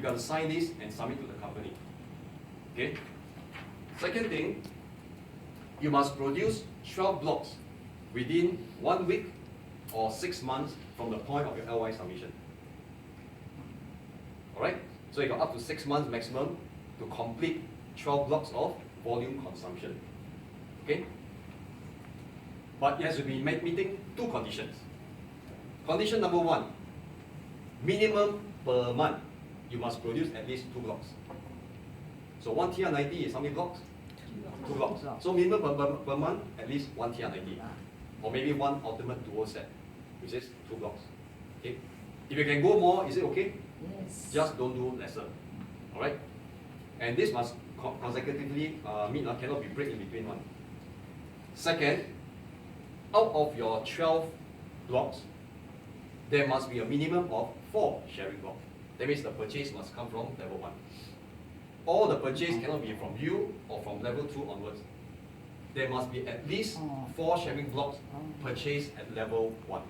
you got to sign this and submit to the company. Okay? Second thing, you must produce 12 blocks within 1 week or 6 months from the point of your LY submission. Alright? So you got up to 6 months maximum to complete 12 blocks of volume consumption. Okay? But it has to be meeting 2 conditions. Condition number 1, minimum per month, you must produce at least 2 blocks. So 1 TR90 is how many blocks? 2 blocks. So minimum per month, at least 1 TR90. Or maybe 1 ultimate duo set, which is 2 blocks. Okay? If you can go more, is it okay? Yes. Just don't do lesser. Alright? And this must consecutively meet, cannot be break in between one. Second, out of your 12 blocks, there must be a minimum of 4 sharing blocks. That means the purchase must come from level 1. All the purchase cannot be from you or from level 2 onwards. There must be at least 4 sharing blocks purchased at level 1.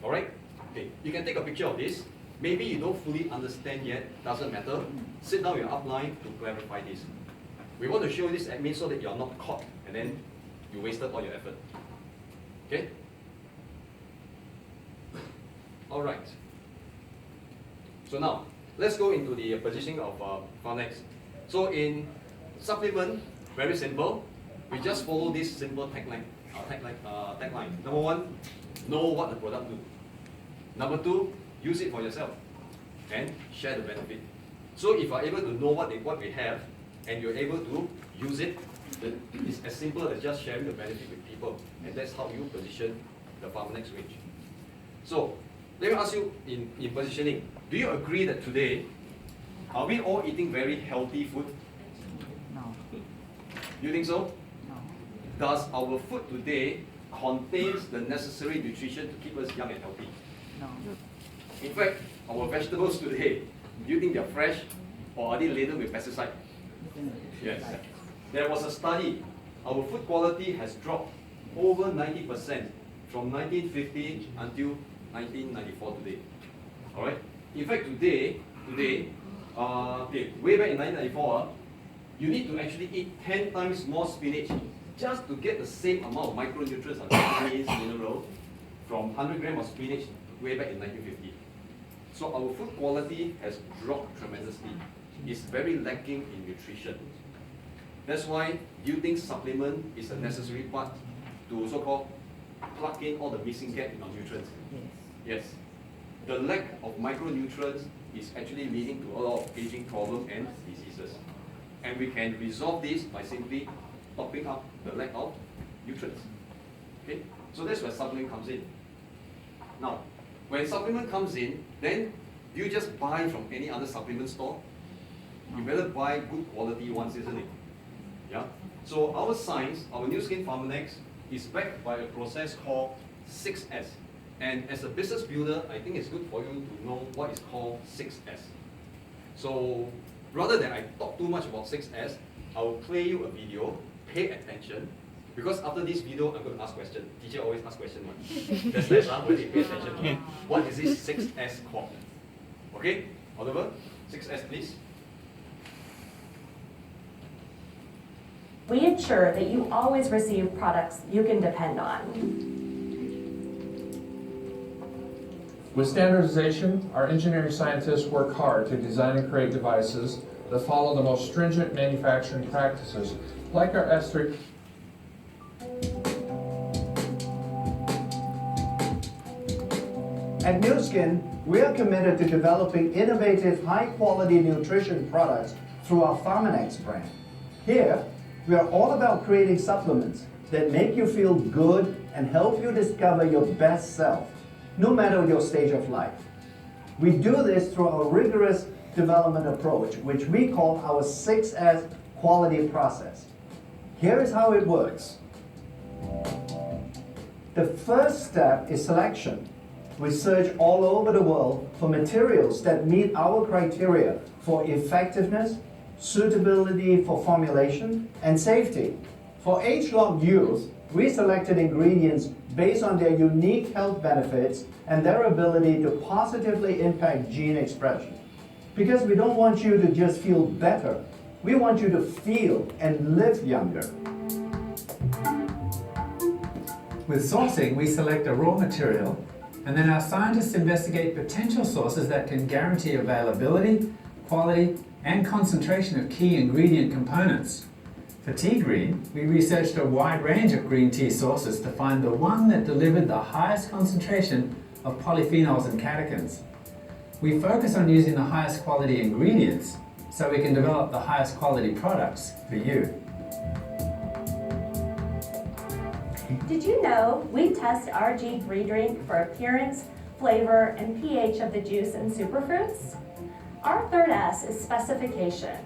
Alright? Okay, you can take a picture of this. Maybe you don't fully understand yet, doesn't matter. Sit down with your upline to clarify this. We want to show this admin so that you're not caught and then you wasted all your effort. Okay? Alright. So now, let's go into the positioning of Farnex. So in supplement, very simple. We just follow this simple tagline. Number 1, know what the product do. Number 2, use it for yourself and share the benefit. So if you are able to know what we have and you're able to use it, then it's as simple as just sharing the benefit with people. And that's how you position the Farnex range. So let me ask you in positioning, do you agree that today, are we all eating very healthy food? No. You think so? No. Does our food today contains the necessary nutrition to keep us young and healthy? No. In fact, our vegetables today, do you think they're fresh or are they laden with pesticide? Yes. There was a study, our food quality has dropped over 90% from 1950 until 1994 today. Alright? In fact, today, way back in 1994, you need to actually eat 10 times more spinach just to get the same amount of micronutrients and vitamins, minerals from 100 grams of spinach way back in 1950. So our food quality has dropped tremendously. It's very lacking in nutrition. That's why using supplement is a necessary part to so-called plug in all the missing gap in our nutrients. Yes. Yes. The lack of micronutrients is actually leading to a lot of aging problems and diseases. And we can resolve this by simply topping up the lack of nutrients. Okay? So that's where supplement comes in. Now, when supplement comes in, then you just buy from any other supplement store. You better buy good quality ones, isn't it? Yeah? So our science, our Nuskin Farnex, is backed by a process called 6S. And as a business builder, I think it's good for you to know what is called 6S. So rather than I talk too much about 6S, I will play you a video, pay attention, because after this video, I'm going to ask questions. Teacher always asks questions. That's less when you pay attention. What is this 6S called? Okay, Oliver, 6S please. We ensure that you always receive products you can depend on. With standardization, our engineering scientists work hard to design and create devices that follow the most stringent manufacturing practices, like our S3. At Nuskin, we are committed to developing innovative, high-quality nutrition products through our Farnex brand. Here, we are all about creating supplements that make you feel good and help you discover your best self, no matter your stage of life. We do this through our rigorous development approach, which we call our 6S quality process. Here is how it works. The first step is selection. We search all over the world for materials that meet our criteria for effectiveness, suitability for formulation, and safety. For age-locked youth, We selected ingredients based on their unique health benefits and their ability to positively impact gene expression. Because we don't want you to just feel better, we want you to feel and live younger. With sourcing, we select a raw material, and then our scientists investigate potential sources that can guarantee availability, quality, and concentration of key ingredient components. For tea green, we researched a wide range of green tea sources to find the one that delivered the highest concentration of polyphenols and catechins. We focus on using the highest quality ingredients so we can develop the highest quality products for you. Did you know we test our G3 drink for appearance, flavor, and pH of the juice and superfruits? Our third S is specification.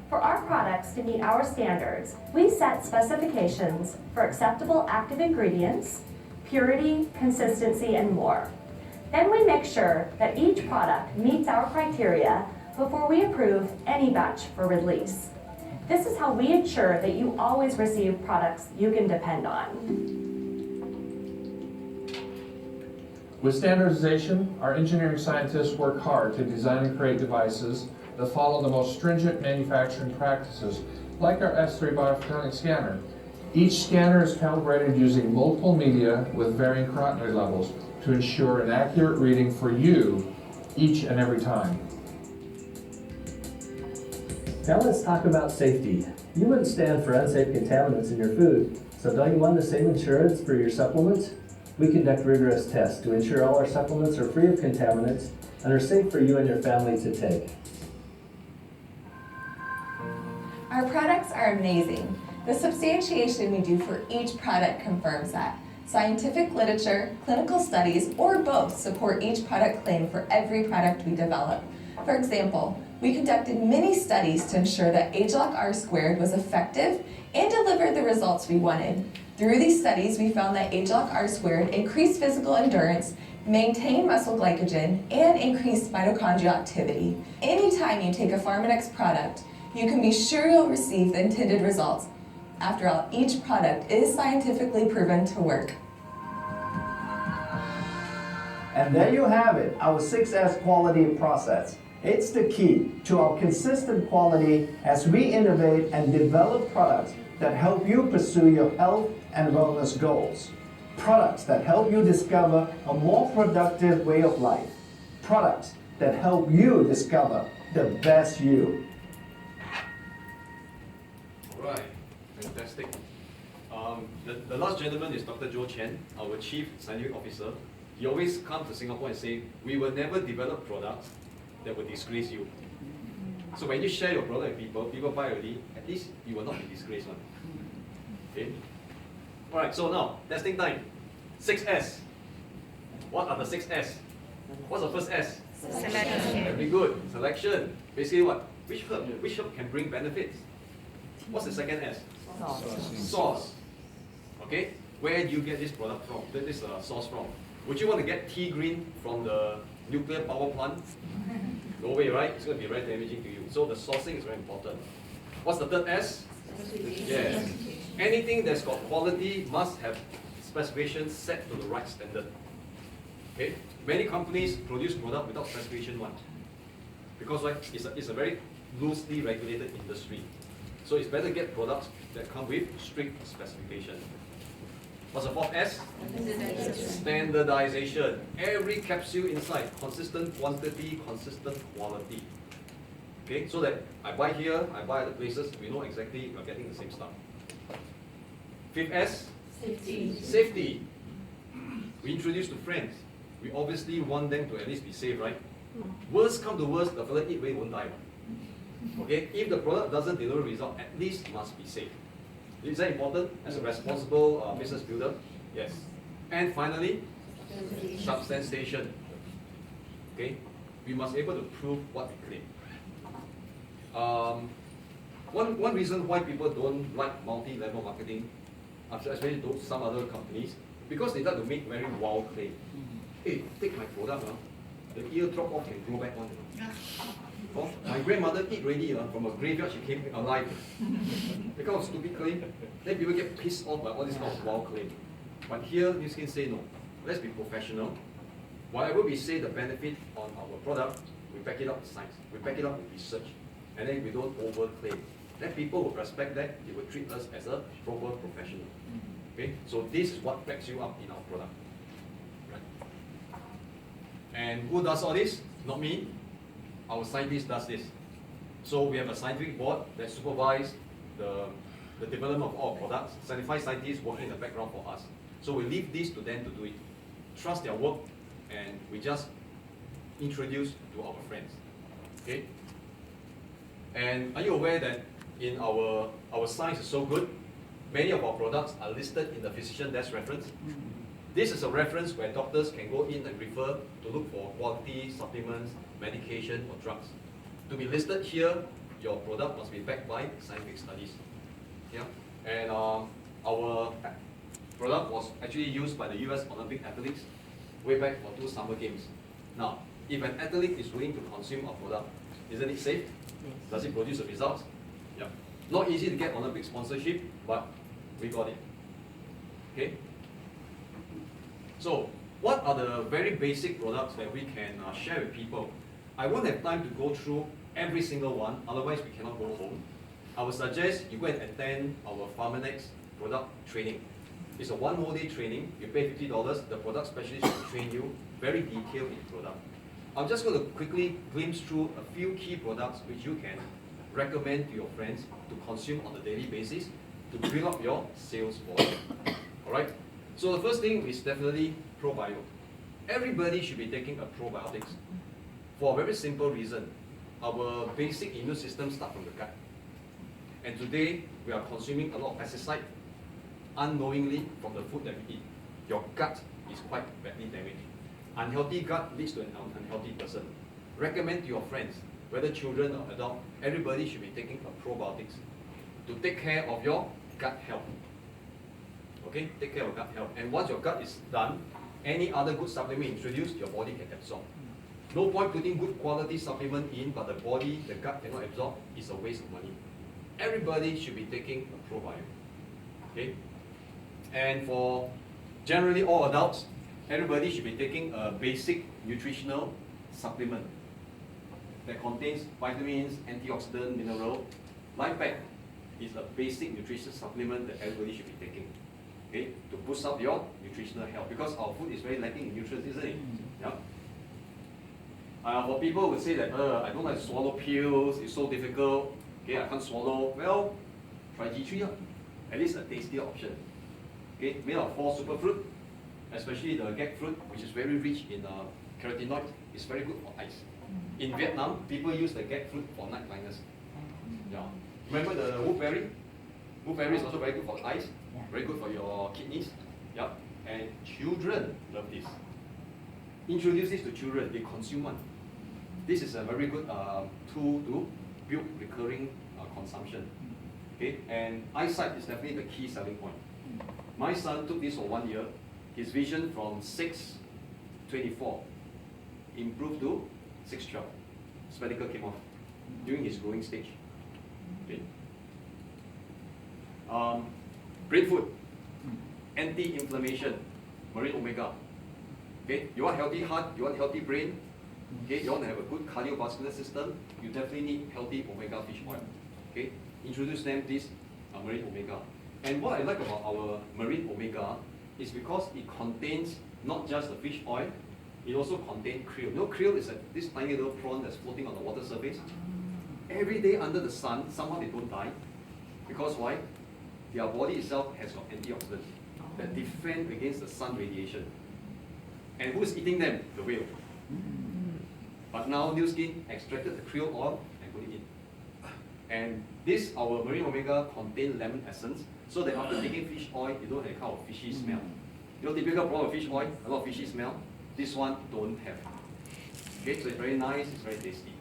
For our products to meet our standards, we set specifications for acceptable active ingredients, purity, consistency, and more. Then we make sure that each product meets our criteria before we approve any batch for release. This is how we ensure that you always receive products you can depend on. With standardization, our engineering scientists work hard to design and create devices that follow the most stringent manufacturing practices, like our S3 biophotonic scanner. Each scanner is calibrated using multiple media with varying carotenoid levels to ensure an accurate reading for you each and every time. Now let's talk about safety. You wouldn't stand for unsafe contaminants in your food, so don't you want the same insurance for your supplements? We conduct rigorous tests to ensure all our supplements are free of contaminants and are safe for you and your family to take. Our products are amazing. The substantiation we do for each product confirms that. Scientific literature, clinical studies, or both support each product claim for every product we develop. For example, we conducted many studies to ensure that ageLOC R² was effective and delivered the results we wanted. Through these studies, we found that ageLOC R² increased physical endurance, maintained muscle glycogen, and increased mitochondrial activity. Anytime you take a Pharmanex product, you can be sure you'll receive the intended results. After all, each product is scientifically proven to work. And there you have it, our 6S quality process. It's the key to our consistent quality as we innovate and develop products that help you pursue your health and wellness goals. Products that help you discover a more productive way of life. Products that help you discover the best you. All right, fantastic. The last gentleman is Dr. Joe Chen, our Chief Scientific Officer. He always comes to Singapore and say, we will never develop products that will disgrace you. So when you share your product with people, people buy already, at least you will not be disgraced. Okay? All right, so now, testing time. 6S. What are the 6S? What's the first S? Selection. Very good. Selection. Basically what? Which herb can bring benefits? What's the second S? Source. Okay? Where do you get this product from? This source from? Would you want to get tea green from the nuclear power plant? No way, right? It's going to be very damaging to you. So the sourcing is very important. What's the third S? Yes. Anything that's got quality must have specifications set to the right standard. Okay? Many companies produce product without specification one. Because right, it's a very loosely regulated industry. So it's better to get products that come with strict specification. What's the fourth S? Standardization. Every capsule inside, consistent quantity, consistent quality. Okay, so that I buy here, I buy other places, we know exactly we're getting the same stuff. Fifth S? Safety. We introduce to friends. We obviously want them to at least be safe, right? Worst come to worst, the fella eat away won't die. Okay, if the product doesn't deliver result, at least must be safe. Is that important as a responsible business builder? Yes. And finally, substantiation. Okay, we must be able to prove what we claim. One reason why people don't like multi-level marketing, especially to some other companies, because they like to make very wild claim. Hey, take my product, the ear drop off can grow back on. Oh, my grandmother eat already from a graveyard, she came alive. That kind of stupid claim. Then people get pissed off by all this kind of wild claim. But here, Nuskin say no. Let's be professional. Whatever we say the benefit on our product, we back it up with science. We back it up with research. And then we don't overclaim. Then people will respect that. They will treat us as a proper professional. Okay? So this is what backs you up in our product. Right? And who does all this? Not me. Our scientist does this. So we have a scientific board that supervises the development of all our products. 75 scientists working in the background for us. So we leave this to them to do it. Trust their work, and we just introduce to our friends. Okay? And are you aware that in our science is so good, many of our products are listed in the physician desk reference? This is a reference where doctors can go in and refer to look for quality supplements, medication, or drugs. To be listed here, your product must be backed by scientific studies. Yeah? And our product was actually used by the US Olympic athletes way back for 2 summer games. Now, if an athlete is willing to consume our product, isn't it safe? Does it produce the results? Yeah. Not easy to get Olympic sponsorship, but we got it. Okay? So, what are the very basic products that we can share with people? I won't have time to go through every single one, otherwise we cannot go home. I would suggest you go and attend our Pharmanex product training. It's a 1 whole day training. You pay $50. The product specialist will train you very detailed in product. I'm just going to quickly glimpse through a few key products which you can recommend to your friends to consume on a daily basis to build up your sales volume. Alright? So the first thing is definitely probiotic. Everybody should be taking a probiotics for a very simple reason. Our basic immune system starts from the gut. And today, we are consuming a lot of pesticide unknowingly from the food that we eat. Your gut is quite badly damaged. Unhealthy gut leads to an unhealthy person. Recommend to your friends, whether children or adult, everybody should be taking a probiotics to take care of your gut health. Okay, take care of gut health. And once your gut is done, any other good supplement introduced, your body can absorb. No point putting good quality supplement in, but the gut cannot absorb. It's a waste of money. Everybody should be taking a probiotic. Okay? And for generally all adults, everybody should be taking a basic nutritional supplement that contains vitamins, antioxidant, mineral. Life Pack is a basic nutrition supplement that everybody should be taking. Okay? To boost up your nutritional health, because our food is very lacking in nutrients, isn't it? Yeah. For people who would say that I don't like to swallow pills, it's so difficult, okay, I can't swallow. Well, try G3, at least a tastier option. Okay, made of 4 superfruit, especially the gag fruit, which is very rich in carotenoids, is very good for eyes. In Vietnam, people use the gag fruit for night blindness. Yeah. Remember the wolfberry? Wolfberry is also very good for eyes, very good for your kidneys. Yeah. And children love this. Introduce this to children, they consume one. This is a very good tool to build recurring consumption. Okay, and eyesight is definitely the key selling point. My son took this for 1 year. His vision from 6/24 improved to 6/12. Spectacle came off during his growing stage. Okay. Brain food, anti-inflammation, marine omega. Okay, you want healthy heart, you want healthy brain. Okay, you want to have a good cardiovascular system, you definitely need healthy omega fish oil. Okay, introduce them this marine omega. And what I like about our marine omega is because it contains not just the fish oil, it also contains krill. You know, krill is this tiny little prawn that's floating on the water surface. Every day under the sun, somehow they don't die. Because why? Their body itself has got antioxidants that defend against the sun radiation. And who's eating them? The whale. But now Nuskin extracted the krill oil and put it in. And this, our marine omega, contains lemon essence, so that after taking fish oil, you don't have a kind of fishy smell. You know, typical problem of fish oil, a lot of fishy smell. This one don't have. Okay, so it's very nice, it's very tasty.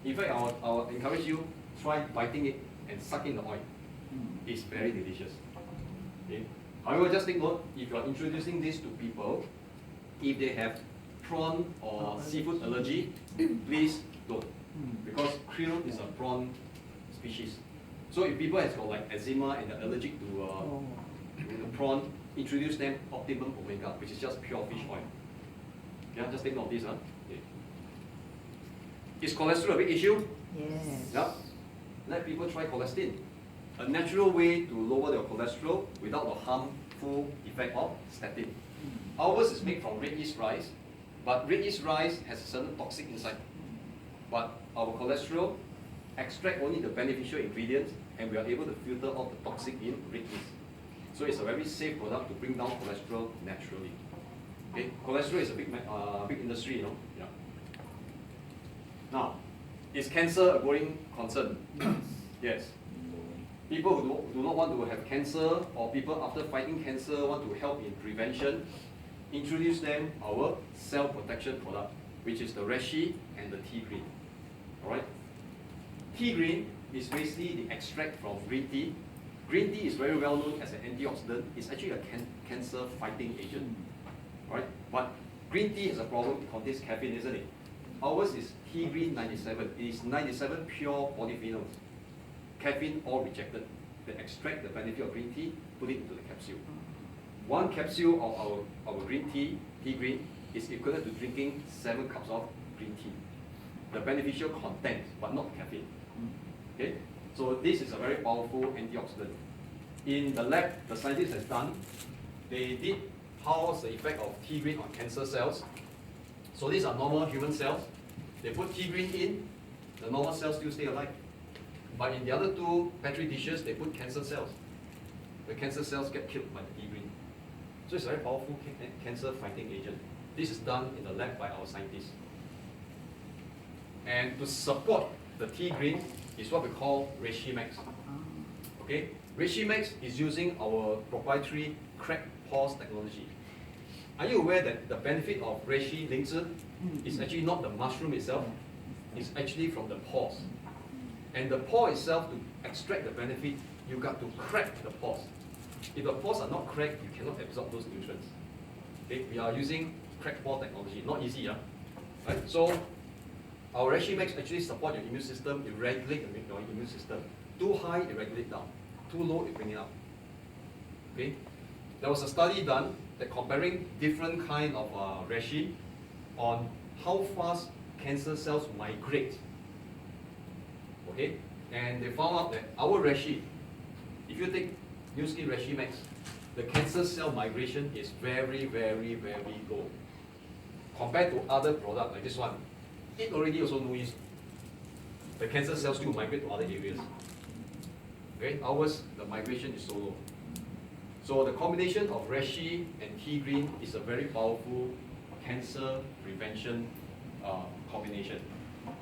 In fact, I'll encourage you, try biting it and sucking the oil. It's very delicious. Okay? However, just take note, if you're introducing this to people, if they have prawn or seafood allergy, please don't. Because krill is a prawn species. So if people have got like eczema and they're allergic to the prawn, introduce them Optimum Omega, which is just pure fish oil. Yeah, just take note of this. Okay. Is cholesterol a big issue? Yes. Yeah. Let people try cholesterol. A natural way to lower their cholesterol without the harmful effect of statin. Ours is made from red yeast rice, but red yeast rice has a certain toxic inside. But our cholesterol extract only the beneficial ingredients, and we are able to filter out the toxic in red yeast. So it's a very safe product to bring down cholesterol naturally. Okay, cholesterol is a big industry, you know. Yeah. Now, is cancer a growing concern? Yes. People who do not want to have cancer, or people after fighting cancer want to help in prevention, introduce them our cell protection product, which is the reishi and the tea green. Alright? Tea green is basically the extract from green tea. Green tea is very well known as an antioxidant. It's actually a cancer fighting agent. Alright? But green tea has a problem, it contains caffeine, isn't it? Ours is tea green 97. It is 97 pure polyphenols. Caffeine all rejected. They extract the benefit of green tea, put it into the capsule. One capsule of our green tea, tea green, is equivalent to drinking 7 cups of green tea. The beneficial content, but not caffeine. Okay? So this is a very powerful antioxidant. In the lab, the scientists has done, they did how's the effect of tea green on cancer cells. So these are normal human cells. They put tea green in, the normal cells still stay alive. But in the other 2 petri dishes, they put cancer cells. The cancer cells get killed by the tea green. So it's a very powerful cancer fighting agent. This is done in the lab by our scientists. And to support the tea green is what we call Reishi Max. Okay? Reishi Max is using our proprietary crack pores technology. Are you aware that the benefit of Reishi Lingzi is actually not the mushroom itself? It's actually from the pores. And the pore itself, to extract the benefit, you got to crack the pores. If the pores are not cracked, you cannot absorb those nutrients. Okay? We are using crack pore technology. Not easy, yeah? Right? So our Reishi Max actually support your immune system, it regulate your immune system. Too high, it regulate down. Too low, it bring it up. Okay? There was a study done that comparing different kind of reishi on how fast cancer cells migrate. Okay? And they found out that our reishi, if you take Nuskin Reishi Max, the cancer cell migration is very, very, very low. Compared to other products like this one, it already also knows the cancer cells still migrate to other areas. Okay? Ours, the migration is so low. So the combination of reishi and tea green is a very powerful cancer prevention combination.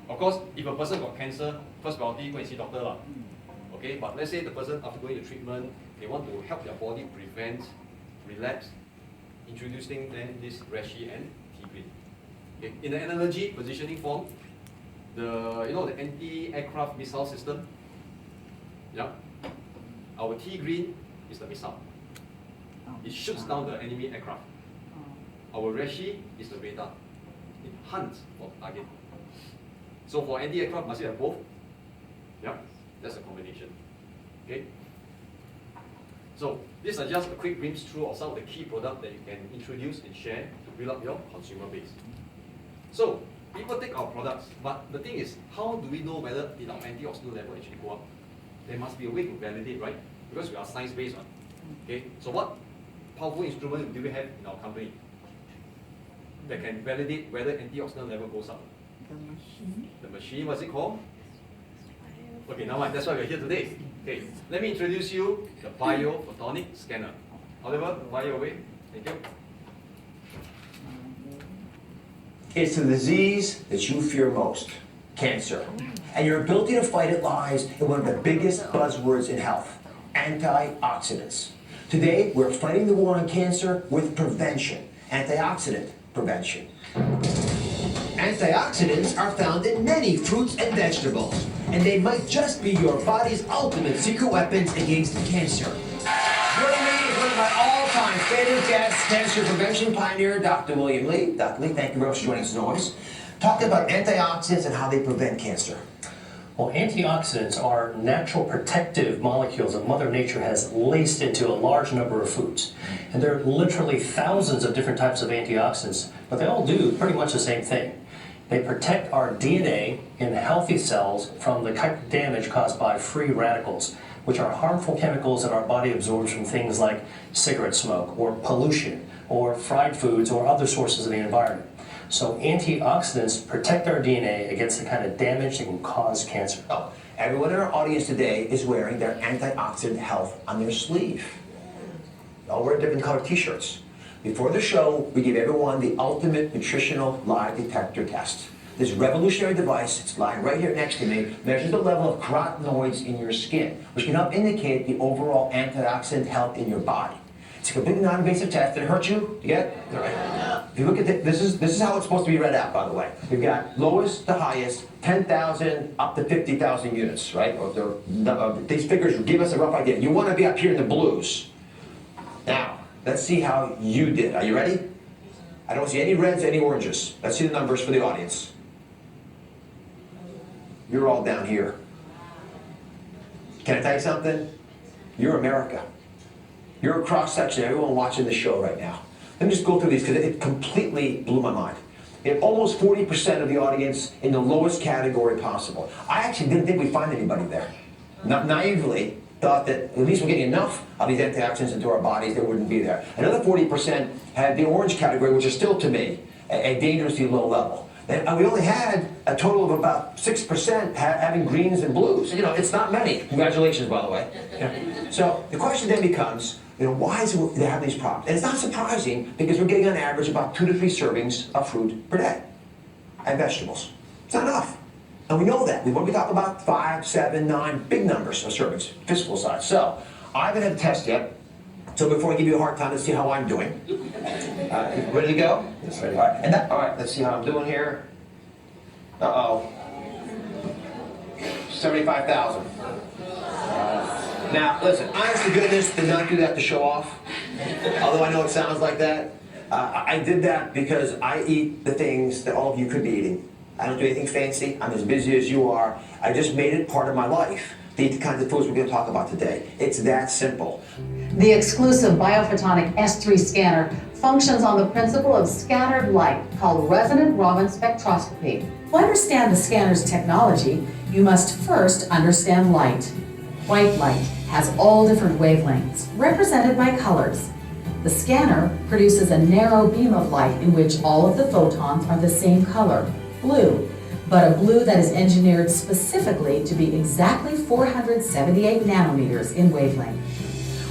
Of course, if a person got cancer, first priority go and see doctor lah. Okay, but let's say the person after going to treatment, they want to help their body prevent relapse, introducing then this reishi and tea green. Okay. In the analogy positioning form, the anti-aircraft missile system, yeah, our tea green is the missile. It shoots down the enemy aircraft. Our reishi is the radar. It hunts for the target. So for anti-aircraft, must you have both? Yeah, that's a combination. Okay. So these are just a quick glimpse through of some of the key products that you can introduce and share to build up your consumer base. So people take our products, but the thing is, how do we know whether did our antioxidant level actually go up? There must be a way to validate, right? Because we are science-based one. Okay. So what powerful instrument do we have in our company that can validate whether antioxidant level goes up? The machine. The machine, what's it called? Okay, now that's why we're here today. Okay, let me introduce you the biophotonic scanner. Oliver, fire away. Thank you. It's the disease that you fear most, cancer. And your ability to fight it lies in one of the biggest buzzwords in health, antioxidants. Today, we're fighting the war on cancer with prevention, antioxidant prevention. Antioxidants are found in many fruits and vegetables, and they might just be your body's ultimate secret weapons against cancer. Joining me is one of my all all-time favorite guest, cancer prevention pioneer, Dr. William Lee. Dr. Lee, thank you very much for joining us as always. Talking about antioxidants and how they prevent cancer. Well, antioxidants are natural protective molecules that Mother Nature has laced into a large number of foods. And there are literally thousands of different types of antioxidants, but they all do pretty much the same thing. They protect our DNA in healthy cells from the kind of damage caused by free radicals, which are harmful chemicals that our body absorbs from things like cigarette smoke or pollution or fried foods or other sources of the environment. So antioxidants protect our DNA against the kind of damage that can cause cancer. Oh, everyone in our audience today is wearing their antioxidant health on their sleeve. They all wear different colored t-shirts. Before the show, we give everyone the ultimate nutritional lie detector test. This revolutionary device, it's lying right here next to me, measures the level of carotenoids in your skin, which can help indicate the overall antioxidant health in your body. It's a completely non-invasive test. Did it hurt you? You get it? All right. If you look at this is how it's supposed to be read out, by the way. You've got lowest to highest, 10,000 up to 50,000 units, right? These figures give us a rough idea. You want to be up here in the blues. Now, let's see how you did. Are you ready? I don't see any reds, any oranges. Let's see the numbers for the audience. You're all down here. Can I tell you something? You're America. You're a cross-section of everyone watching the show right now. Let me just go through these because it completely blew my mind. We have almost 40% of the audience in the lowest category possible. I actually didn't think we'd find anybody there. Naively thought that at least we're getting enough of these antioxidants into our bodies, they wouldn't be there. Another 40% had the orange category, which is still to me a dangerously low level. And we only had a total of about 6% having greens and blues. You know, it's not many. Congratulations, by the way. Yeah. So the question then becomes, you know, why is it they have these problems? And it's not surprising because we're getting on average about 2 to 3 servings of fruit per day and vegetables. It's not enough. And we know that. When we talk about 5, 7, 9, big numbers of servings, physical size. So I haven't had a test yet. So before I give you a hard time, let's see how I'm doing. Ready to go? Yes, ready. All right. All right, let's see how I'm doing here. Uh-oh. 75,000. Now, listen, honest to goodness, did not do that to show off. Although I know it sounds like that. I did that because I eat the things that all of you could be eating. I don't do anything fancy. I'm as busy as you are. I just made it part of my life to eat the kinds of foods we're going to talk about today. It's that simple. The exclusive biophotonic S3 scanner functions on the principle of scattered light, called resonant Raman spectroscopy. To understand the scanner's technology, you must first understand light. White light has all different wavelengths, represented by colors. The scanner produces a narrow beam of light in which all of the photons are the same color, blue, but a blue that is engineered specifically to be exactly 478 nanometers in wavelength.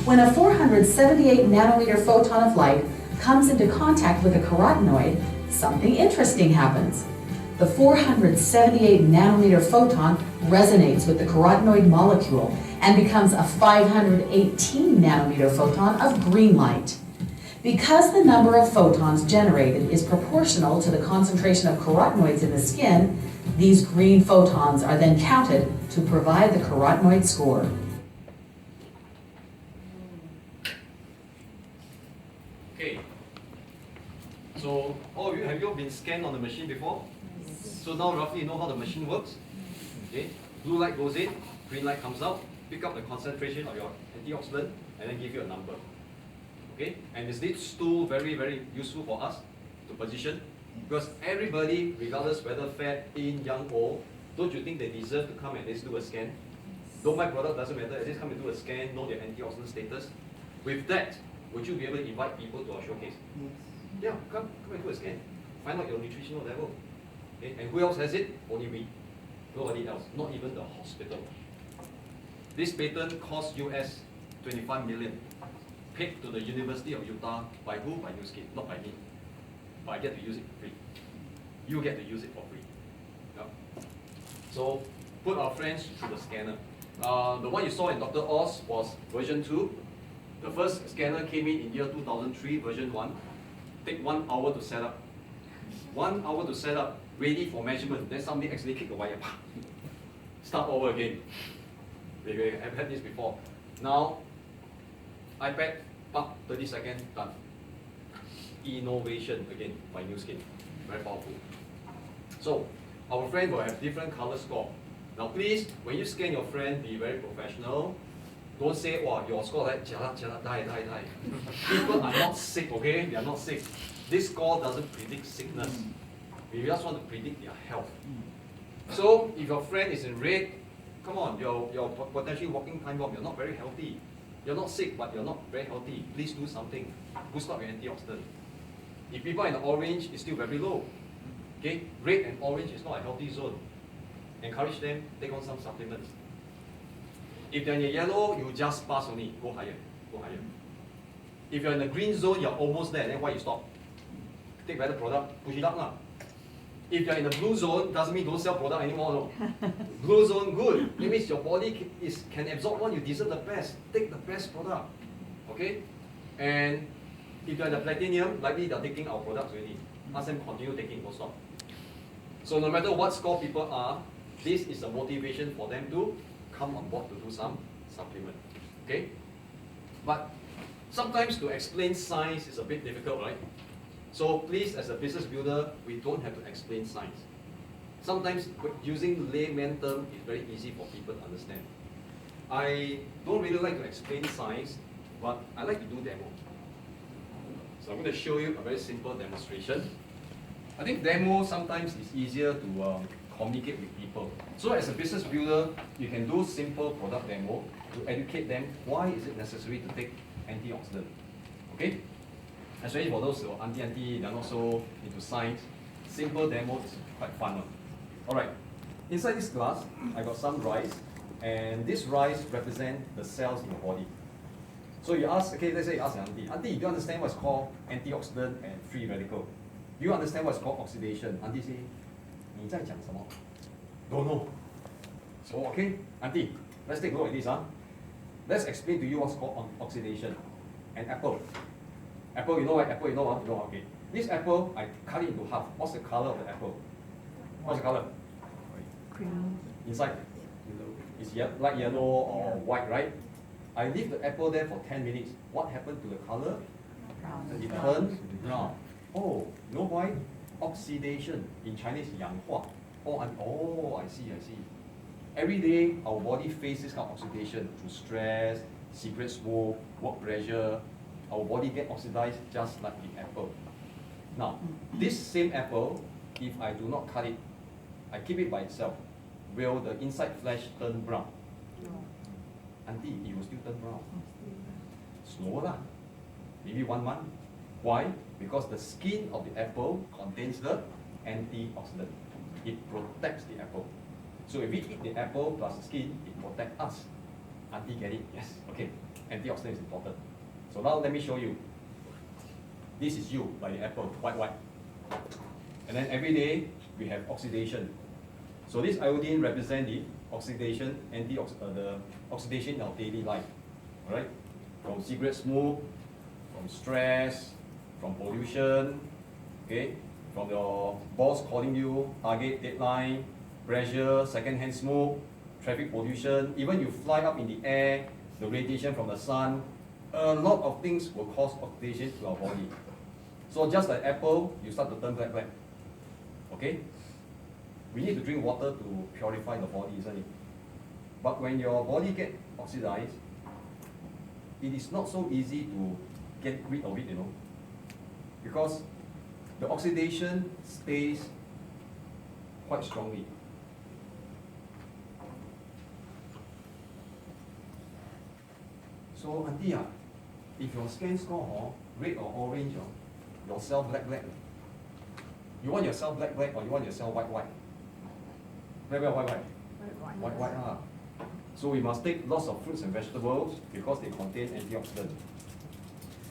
When a 478 nanometer photon of light comes into contact with a carotenoid, something interesting happens. The 478 nanometer photon resonates with the carotenoid molecule and becomes a 518 nanometer photon of green light. Because the number of photons generated is proportional to the concentration of carotenoids in the skin, these green photons are then counted to provide the carotenoid score. Okay. So, all of you, have you all been scanned on the machine before? So now roughly you know how the machine works. Okay. Blue light goes in, green light comes out, pick up the concentration of your antioxidant, and then give you a number. Okay? And is this tool very, very useful for us to position? Because everybody, regardless whether fat, thin, young, old, don't you think they deserve to come and just do a scan? Don't buy product, doesn't matter, at least come and do a scan, know their antioxidant status. With that, would you be able to invite people to our showcase? Yes. Yeah, come and do a scan. Find out your nutritional level. Okay? And who else has it? Only we. Nobody else, not even the hospital. This patent cost US 25 million, paid to the University of Utah by who? By Nuskin, not by me. But I get to use it for free. You get to use it for free. Yeah. So put our friends through the scanner. The one you saw in Dr. Oz was version 2. The first scanner came in year 2003, version 1. Take 1 hour to set up. 1 hour to set up, ready for measurement. Then somebody accidentally kicked the wire. Start over again. We have had this before. Now, iPad, Up, 30 seconds, done. Innovation, again, by Nuskin. Very powerful. So, our friend will have different color score. Now please, when you scan your friend, be very professional. Don't say, wow, your score like jialat, jialat, die. People are not sick, okay? They are not sick. This score doesn't predict sickness. We just want to predict their health. So, if your friend is in red, come on, you're potentially walking time bomb, you're not very healthy. You're not sick, but you're not very healthy. Please do something. Boost up your antioxidant. If people are in the orange, it's still very low. Okay? Red and orange is not a healthy zone. Encourage them, take on some supplements. If they're in the yellow, you just pass only. Go higher. Go higher. If you're in the green zone, you're almost there, then why you stop? Take better product, push it up now. If you're in the blue zone, doesn't mean don't sell product anymore, no. Blue zone, good. It means your body can absorb one, you deserve the best. Take the best product. Okay? And if you're in the platinum, likely they're taking our products already. Ask them continue taking, don't stop. So no matter what score people are, this is a motivation for them to come on board to do some supplement. Okay? But sometimes to explain science is a bit difficult, right? So please, as a business builder, we don't have to explain science. Sometimes using layman term is very easy for people to understand. I don't really like to explain science, but I like to do demo. So I'm going to show you a very simple demonstration. I think demo sometimes is easier to communicate with people. So as a business builder, you can do simple product demo to educate them why is it necessary to take antioxidant. Okay? Especially for those who are anti, they're not so into science. Simple demo is quite fun. Alright, inside this glass, I got some rice, and this rice represents the cells in your body. So you ask, okay, let's say you ask Auntie, do you understand what's called antioxidant and free radical? Do you understand what's called oxidation? Auntie say, 你在讲什么? Don't know. So okay, Auntie, let's take a look at this. Let's explain to you what's called oxidation. An apple. Apple, you know what? Apple, you know what? You know, okay. This apple, I cut it into half. What's the color of the apple? What's the color? Green. Inside? It's light yellow or white, right? I leave the apple there for 10 minutes. What happened to the color? Brown. It turned brown. Oh, you know why? Oxidation. In Chinese, 氧化. Oh, I see. Every day, our body faces this kind of oxidation through stress, cigarette smoke, work pressure. Our body gets oxidized just like the apple. Now, this same apple, if I do not cut it, I keep it by itself, will the inside flesh turn brown? Auntie, it will still turn brown. Slower lah. Maybe 1 month. Why? Because the skin of the apple contains the antioxidant. It protects the apple. So if we eat the apple plus the skin, it protects us. Auntie, get it? Yes. Okay. Antioxidant is important. So now let me show you. This is you by the apple, white. And then every day we have oxidation. So this iodine represents the oxidation, the oxidation in our daily life. Alright? From cigarette smoke, from stress, from pollution, okay? From your boss calling you, target, deadline, pressure, second-hand smoke, traffic pollution, even you fly up in the air, the radiation from the sun, a lot of things will cause oxidation to our body. So just like apple, you start to turn black. Okay? We need to drink water to purify the body, isn't it? But when your body gets oxidized, it is not so easy to get rid of it, you know. Because the oxidation stays quite strongly. So, Auntie, if your scan score red or orange, your cell black. You want your cell black or you want your cell white? White. So we must take lots of fruits and vegetables because they contain antioxidants.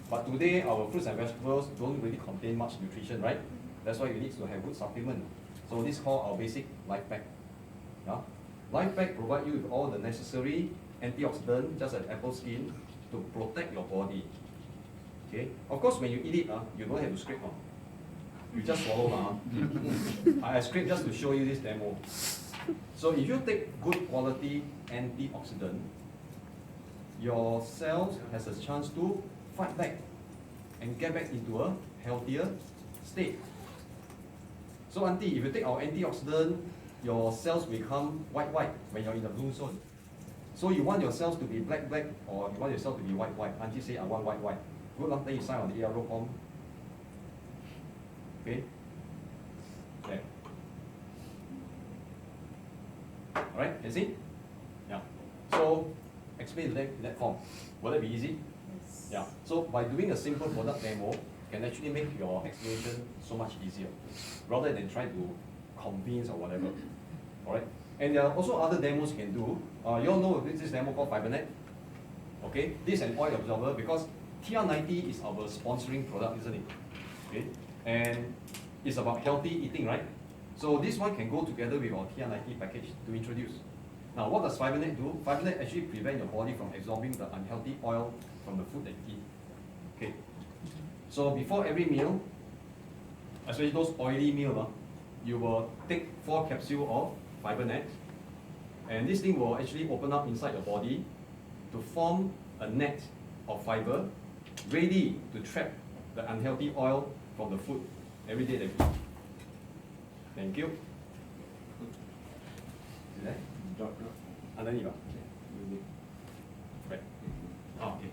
But today our fruits and vegetables don't really contain much nutrition, right? That's why you need to have good supplement. So this is called our basic life pack. Yeah? Life pack provides you with all the necessary antioxidants, just like apple skin, to protect your body. Okay? Of course, when you eat it, you don't have to scrape. You just swallow. I scrape just to show you this demo. So if you take good quality antioxidant, your cells has a chance to fight back and get back into a healthier state. So auntie, if you take our antioxidant, your cells become white when you're in the blue zone. So you want your cells to be black or you want your cells to be white. Auntie say I want white. Good luck, then you sign on the arrow form. Okay? Okay. Alright, can see? Yeah. So explain that form. Will that be easy? Yes. Yeah. So by doing a simple product demo, can actually make your explanation so much easier, rather than try to convince or whatever. Alright? And there are also other demos you can do. You all know this demo called FiberNet. Okay? This is an oil absorber because TR90 is our sponsoring product, isn't it? Okay? And it's about healthy eating, right? So this one can go together with our TR90 package to introduce. Now, what does FiberNet do? FiberNet actually prevent your body from absorbing the unhealthy oil from the food that you eat. Okay. So before every meal, especially those oily meals, you will take 4 capsules of FiberNet, and this thing will actually open up inside your body to form a net of fiber ready to trap the unhealthy oil from the food every day that we eat. Thank you. See that? Drop. Underneath. Right. Okay.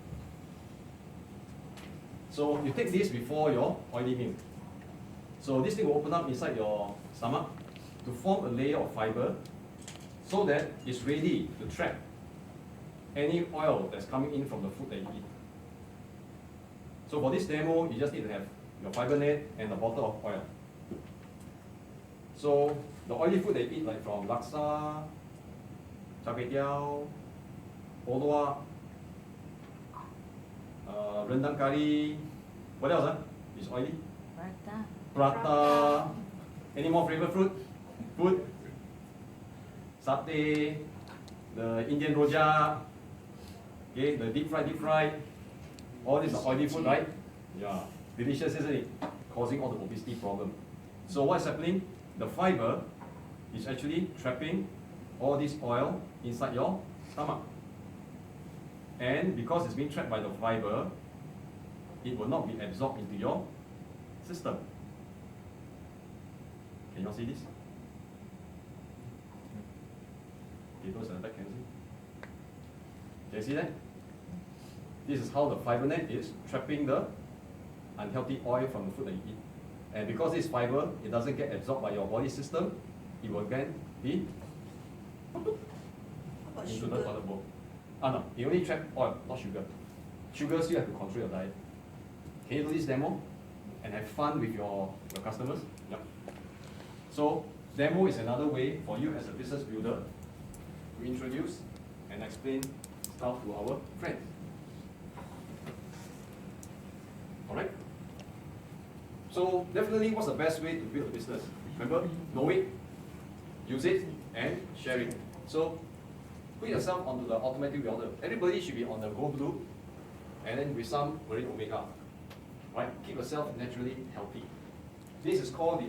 So you take this before your oily meal. So this thing will open up inside your stomach to form a layer of fiber so that it's ready to trap any oil that's coming in from the food that you eat. So for this demo, you just need to have your FiberNet and a bottle of oil. So the oily food they eat, like from laksa, char kway teow, polua, rendang curry, what else? Is oily? Prata. Any more favorite food? Satay, the Indian rojak, okay, the deep fried. All these are oily food, right? Yeah, delicious, isn't it? Causing all the obesity problem. So what's happening? The fiber is actually trapping all this oil inside your stomach. And because it's being trapped by the fiber, it will not be absorbed into your system. Can you all see this? Okay, those are the back, can you see? Can you see that? This is how the FiberNet is trapping the unhealthy oil from the food that you eat. And because this fiber, it doesn't get absorbed by your body system, it will then be into the toilet bowl. No, it only traps oil, not sugar. Sugar still have to control your diet. Can you do this demo and have fun with your customers? Yep. So demo is another way for you as a business builder to introduce and explain stuff to our friends. Alright? So definitely, what's the best way to build a business? Remember, know it, use it, and share it. So put yourself onto the automatic reorder. Everybody should be on the Go Blue, and then with some Marine Omega. Right? Keep yourself naturally healthy. This is called the